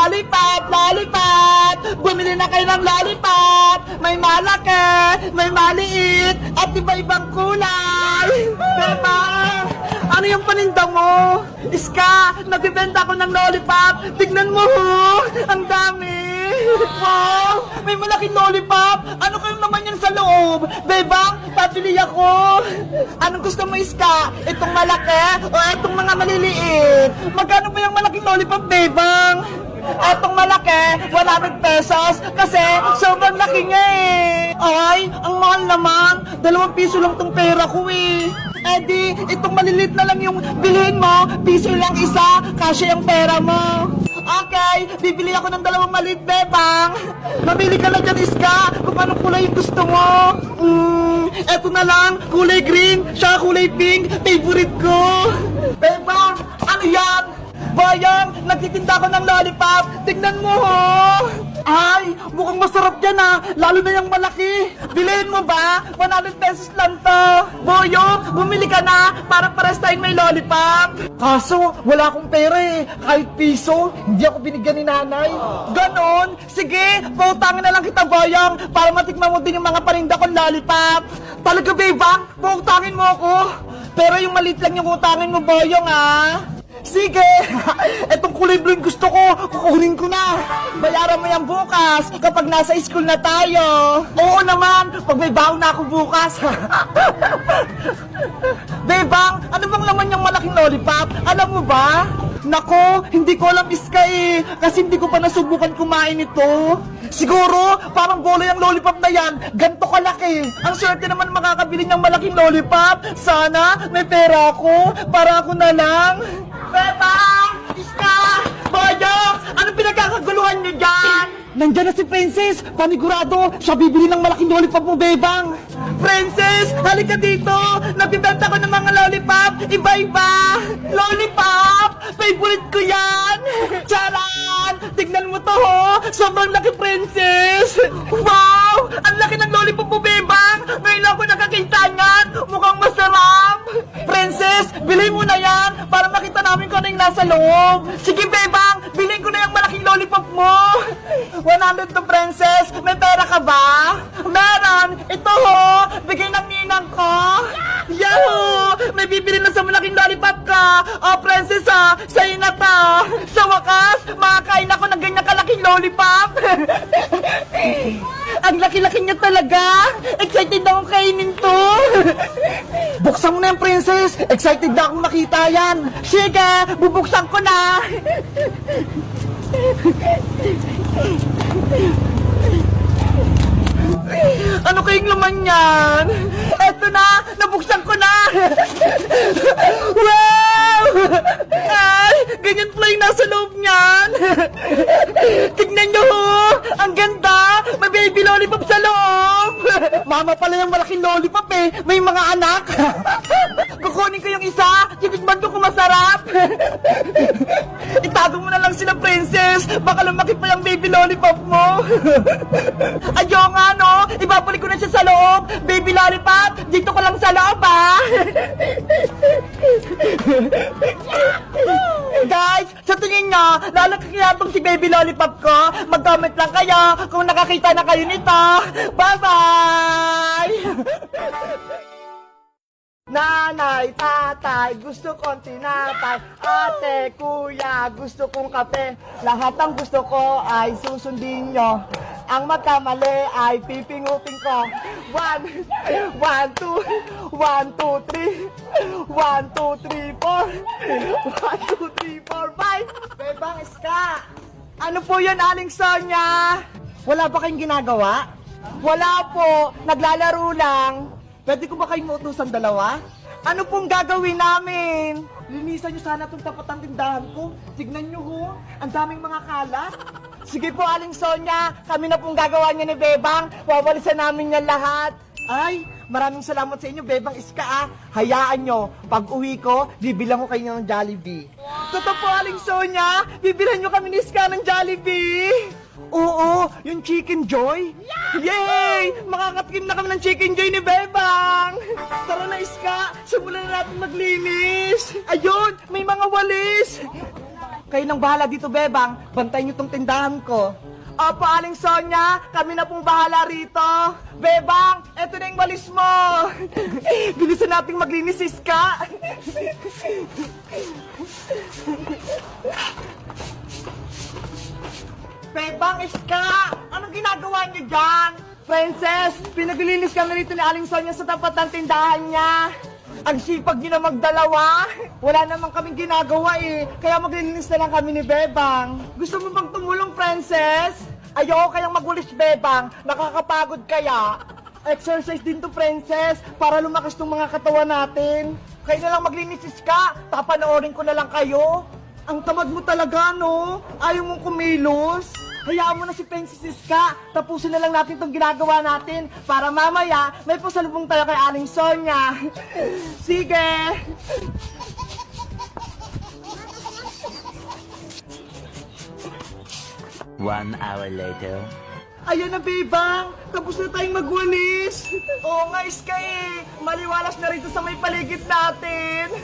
Lollipop! Lollipop! Bumili na kayo ng lollipop! May malaki, may maliit, at iba-ibang kulay! Bebang! Ano yung paninda mo? Iska, nagbibenta ako ng lollipop! Tignan mo ho! Ang dami! Wow! May malaking lollipop! Ano kayo naman yan sa loob? Bebang, pabili ako! Anong gusto mo, Iska? Itong malaki o itong mga maliliit? Magkano ba yung malaking lollipop, Bebang? Etong malaki, 100 pesos kasi sobrang laki niya eh. Ay, ang mahal naman. 2 piso lang tong pera ko eh. Di, itong malilit na lang yung bilhin mo. Piso lang isa, kasya yung pera mo. Okay, bibili ako ng 2 maliit, Bebang. Mamili ka na dyan, Iska, kung anong kulay yung gusto mo. Eto na lang, kulay green, siya kulay pink, favorite ko. Bebang, ano yan? Bayang, nagtitinda ko ng lollipop. Tignan mo ho. Ay, mukhang masarap yan ha. Lalo na yung malaki. Bilhin mo ba? 100 pesos lang to. Boyo, bumili ka na para pares tayong may lollipop. Kaso, wala akong pera eh. Kahit piso, hindi ako binigyan ni nanay. Ganon? Sige, pautangin na lang kita, Boyong, para matikman mo din yung mga paninda kong lollipop. Talaga, Bebang? Pautangin mo ako. Pero yung maliit lang yung utangin mo, Boyong ha. Sige! Etong kulay blue yung gusto ko, kukunin ko na. Bayaran mo yan bukas, kapag nasa school na tayo. Oo naman, pag may baon na ako bukas. Bebang, ano bang laman yung malaking lollipop? Alam mo ba? Nako, hindi ko alam, Iska eh. Kasi hindi ko pa nasubukan kumain ito. Siguro, parang bola yung lollipop na yan. Ganto kalaki. Ang swerte naman makakabili ng malaking lollipop. Sana, may pera ako. Para ako na lang. Bebang! Iska! Boyong! Anong pinagkakaguluhan niyo dyan? Nandiyan na si Princess! Panigurado, siya bibili ng malaking lollipop mo, Bebang! Princess! Halika dito! Nabibenta ko ng mga lollipop! Iba-iba! Lollipop! Favorite ko yan! Charan! Tignan mo to, ho! Sobrang laki, Princess! Wow! Ang laki ng lollipop mo, Bebang! Ngayon ako nakakita niyan! Mukhang masarap! Princess! Bilhin mo na yan! Para makita namin kung ano yung nasa loob! Sige, Bebang! Bilhin ko na yung malaking lollipop mo! 100 to, Princess! May pera ka ba? Meron! Ito ho! Bigay ng ninang ko! Yahoo! May bibili na sa malaking lollipop ka! Oh, Princess ha! Sa'yo na to! Sa wakas, makakain ako ng ganyan kalaking lollipop! Ang laki-laki niya talaga! Excited akong kainin to! Buksan mo na yan, Princess! Excited na akong makita yan! Sige! Bubuksan ko na! Ano kayong laman yan? Eto na! Nabuksan ko na! Wow! Ay! Ganyan pala yung nasa loob niyan! Tignan nyo ho! Ang ganda! May baby lollipop sa loob! Mama pala yung malaking lollipop eh! May mga anak! Kukunin ko yung isa! Titigman ko kung masarap! Itago mo na lang sila, Princess! Baka lumaki pa yung baby lollipop mo! Ayaw nga, no? Ibabalik ko na siya sa loob! Baby lollipop! Dito ko lang sa loob, ha? Guys, sa tingin nyo, lalaki kaya itong si baby lollipop ko? Mag-comment lang kayo kung nakakita na kayo nito! Bye-bye! Nanay, tatay, gusto kong tinapay. Ate, kuya, gusto kong kape. Lahat ng gusto ko ay susundin nyo. Ang magkamali ay pipingupin ko. 1, 2, 1, 2, 3 1, 2, 3, 4 1, 2, 3, 4, 5 Bebang, Iska! Ano po yun, Aling Sonia? Wala ba kayong ginagawa? Wala po, naglalaro lang. Pwede ko ba kayong mautusan 2? Ano pong gagawin namin? Linisan nyo sana itong tapat ng tindahan ko. Tignan nyo ho, ang daming mga kalat. Sige po, Aling Sonia, kami na pong gagawa niya ni Bebang. Wawalisan namin yan lahat. Ay, maraming salamat sa inyo, Bebang Iska ah. Hayaan nyo, pag uwi ko, bibilang ko kayo ng Jollibee. Totoo po, Aling Sonia, bibilan nyo kami ni Iska ng Jollibee. Oo, yung Chicken Joy. Yay! Makakatikim na kami ng Chicken Joy ni Bebang. Tara na, Iska, simulan na natin maglinis. Ayun, may mga walis. Kayo nang bahala dito, Bebang. Bantayan niyo tong tindahan ko. Opo, Aling Sonia, kami na pong bahala rito. Bebang, eto na yung walis mo. Bilisan nating maglinis, Iska. Bebang, Iska, anong ginagawa niyo dyan? Princess, pinaglilinis kami rito ni Aling Sonia sa tapat ng tindahan niya. Ang sipag niyo na magdalawa. Wala naman kaming ginagawa eh. Kaya maglilinis na lang kami ni Bebang. Gusto mo bang tumulong, Princess? Ayoko kayang magulis, Bebang. Nakakapagod kaya. Exercise din to, Princess, para lumakas tong mga katawan natin. Kayo na lang maglinis, Iska. Papanoorin ko na lang kayo. Ang tamad mo talaga, no? Ayaw mong kumilos. Hayaan mo na si Princess Iska. Tapusin na lang natin itong ginagawa natin para mamaya may pasalubong tayo kay Aling Sonia. Sige! One hour later. Ayan na, Bebang! Tapos na tayong magwalis! Oo nga, Iska eh! Maliwalas na rito sa may paligid natin!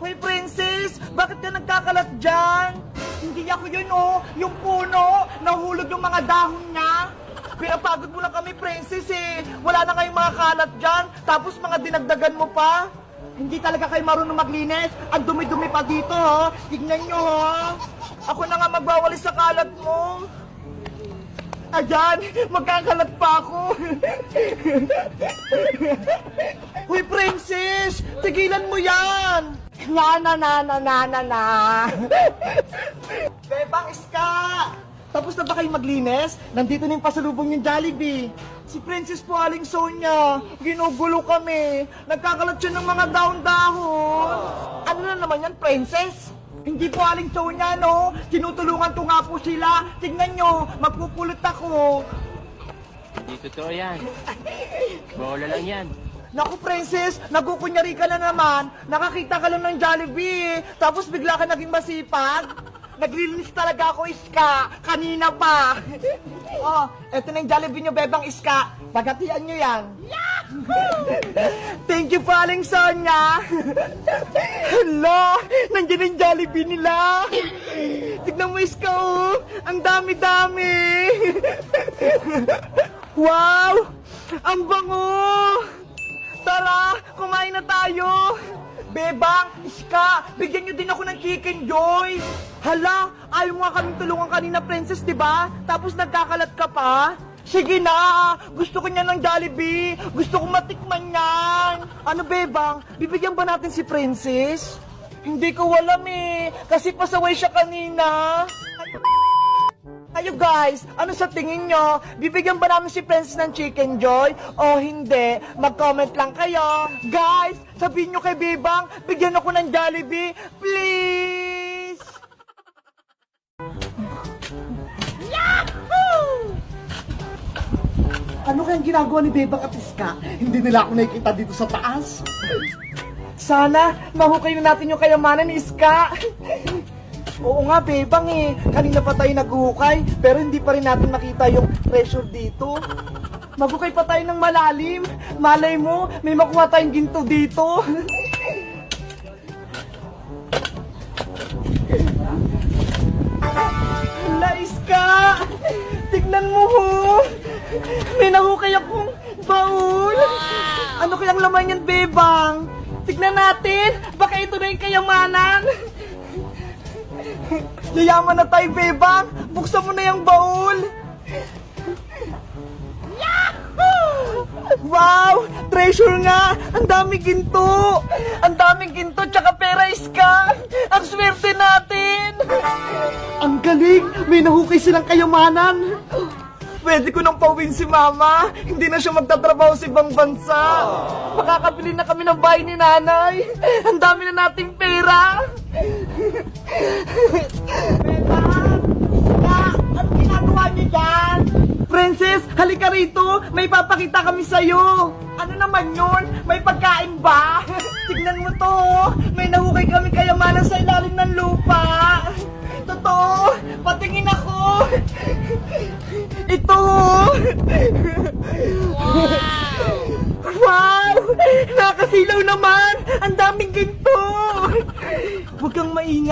Hoy, Princess! Bakit ka nagkakalat dyan? Hindi ako yun, oh! Yung puno! Nahulog yung mga dahon niya! Pinapagod mo lang kami, Princess eh! Wala na kayong mga kalat dyan! Tapos mga dinagdagan mo pa! Hindi talaga kayo marunong maglinis! Ang dumi-dumi pa dito, ha! Tignan nyo, ha! Ako na nga magwawalis sa kalat mo! Ayan! Magkakalat pa ako! Hoy, Princess! Tigilan mo yan! Na! Bebang, Iska! Tapos na ba kayo maglinis? Nandito na yung pasalubong yung Jollibee. Si Princess po, Aling Sonia. Ginugulo kami. Nagkakalat siya ng mga dahon-dahon. Ano na naman yan, Princess? Hindi po, Aling Sonia, no? Tinutulungan ko nga po sila. Tignan nyo, magpupulot ako. Hindi totoo yan. Bola lang yan. Naku, Princess, nagkukunyari ka na naman. Nakakita ka lang ng Jollibee, tapos bigla ka naging masipag. Naglilinis talaga ako, Iska. Kanina pa. Oh, eto na yung Jollibee nyo, Bebang Iska. Pagatian nyo yan. Thank you, Aling Sonia. Hala, nandiyan yung Jollibee nila. Tignan mo, Iska, oh. Ang dami-dami. Wow, ang bango. Tara, kumain na tayo! Bebang, Iska, bigyan nyo din ako ng Chicken Joy! Hala, ayaw mo nga kaming tulungan kanina, Princess, di ba? Tapos nagkakalat ka pa? Sige na! Gusto ko niyan ng Jollibee! Gusto ko matikman yan! Ano, Bebang? Bibigyan ba natin si Princess? Hindi ko alam eh, kasi pasaway siya kanina. Kayo guys, ano sa tingin nyo? Bibigyan ba namin si Princess ng Chicken Joy? O hindi? Mag-comment lang kayo. Guys, sabihin nyo kay Bebang, bigyan ako ng Jollibee. Please! Yahoo! Ano kayang ginagawa ni Bebang at Iska? Hindi nila ako nakikita dito sa taas. Sana, mahukay na natin yung kayamanan ni Iska. Oo nga, Bebang eh. Kanina pa tayo naghuhukay, pero hindi pa rin natin makita yung pressure dito. Maghukay pa tayo ng malalim. Malay mo, may makuha tayong ginto dito. Hala, Iska! Tignan mo ho! May nahukay akong baul! Ano kayang laman yan, Bebang? Tignan natin! Baka ito na yung kayamanan! Yayaman na tayo, Bebang! Buksan mo na yung baul! Yahoo! Wow! Treasure nga! Ang daming ginto! Ang daming ginto tsaka pera, Iska! Ang swerte natin! Ang galing! May nahukay silang kayamanan! Pwede ko nang pauwiin si Mama! Hindi na siya magtatrabaho sa ibang bansa! Makakabili na kami ng bahay ni Nanay! Ang dami na nating pera! Bebang! Iska! Ano ginagawa niyo dyan? Princess, halika rito! May papakita kami sa'yo! Ano naman yun? May pagkain ba? Tignan mo to! May nahukay kami kayamanan sa ilalim ng lupa! Totoo! Patingin ako! Ito! Wow! Nakasilaw naman! Ang daming ginto!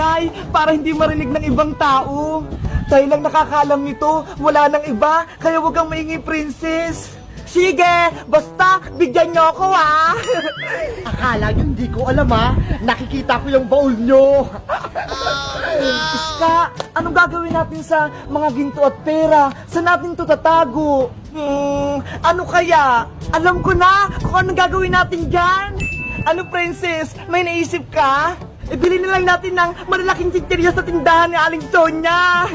maingay para hindi marinig ng ibang tao. Tayo lang nakakaalam nito, wala nang iba, kaya huwag kang maingay, princess. Sige, basta bigyan niyo ako ha. Akala nyo hindi ko alam ha? Nakikita ko yung baul nyo. Iska, anong gagawin natin sa mga ginto at pera? Saan natin ito tatago? Ano kaya? Alam ko na kung anong gagawin natin dyan. Ano, princess? May naisip ka? Ibili na lang natin ng malalaking chichirya sa tindahan ni Aling Sonia.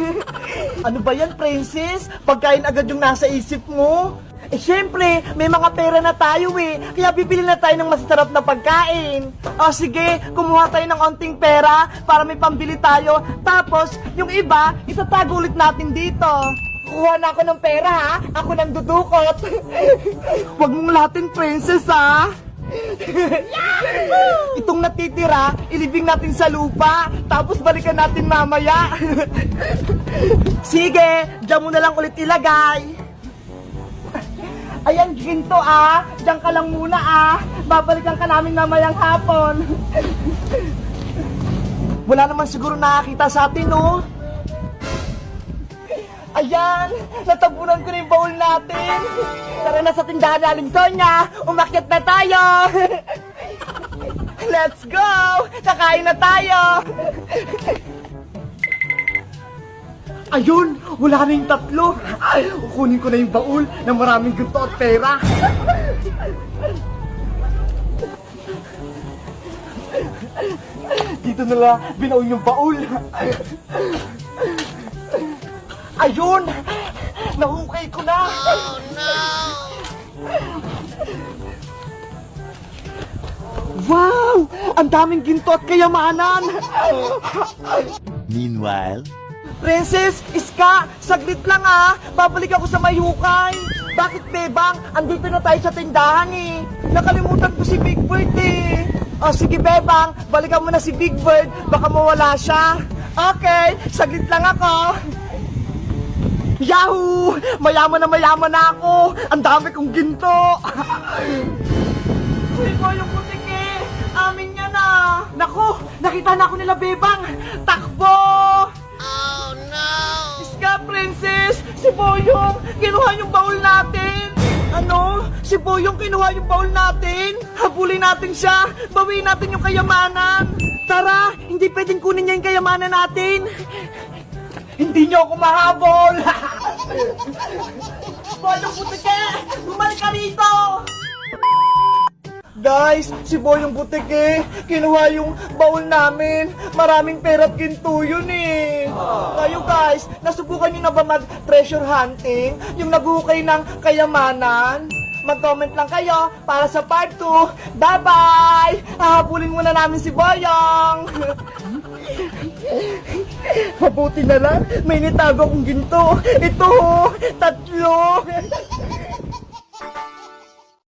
Ano ba yan, princess? Pagkain agad yung nasa isip mo? Eh, syempre, may mga pera na tayo eh. Kaya bibili na tayo ng masasarap na pagkain. O sige, kumuha tayo ng onting pera para may pambili tayo. Tapos, yung iba, itatago ulit natin dito. Kuha na ako ng pera ha. Ako nang dudukot. Huwag mong lahatin, princess ha. Itong natitira, ilibing natin sa lupa. Tapos balikan natin mamaya. Sige, dyan mo na lang ulit ilagay. Ayan, ginto ah. Diyan ka lang muna ah. Babalikan ka namin mamayang hapon. Wala naman siguro nakakita sa atin, no? Ayan, natabunan ko na yung baul natin. Tara na sa tindahan ni Aling Sonia. Umakyat na tayo. Let's go! Kakain na tayo. Ayun, wala na yung tatlo. Ay, kukunin ko na yung baul na maraming ginto at pera. Dito nila binaon yung baul. Ayun! Nahukay ko na! Oh, no! Wow! Ang daming ginto at kayamanan! Meanwhile, Princess, Iska, saglit lang ah! Babalik ako sa Mayukay! Bakit, Bebang? Andito na tayo sa tindahan eh! Nakalimutan ko si Big Bird eh! O sige, Bebang, balikan mo na si Big Bird, baka mawala siya! Okay, saglit lang ako! Yahoo! Mayaman na ako! Ang dami kong ginto! Hindi ko yung putiki! Amin yan ah! Naku! Nakita na ako nila, Bebang! Takbo! Oh no! Iska, princess! Si Boyong! Kinuha yung baul natin! Ano? Si Boyong kinuha yung baul natin? Habulin natin siya! Bawiin natin yung kayamanan! Tara! Hindi pwedeng kunin niya yung kayamanan natin! Hindi niyo ako mahabol! Boyong Butike! Bumalik ka rito! Guys, si Boyong Butike, kinuha yung baul namin. Maraming pera at ginto yun eh. Kayo guys, nasubukan niyo na ba mag-treasure hunting? Yung naghukay ng kayamanan? Mag-comment lang kayo para sa part 2. Bye-bye! Hahabulin muna namin si Boyong! Mabuti na lang, may nitago kong ginto. Ito, 3.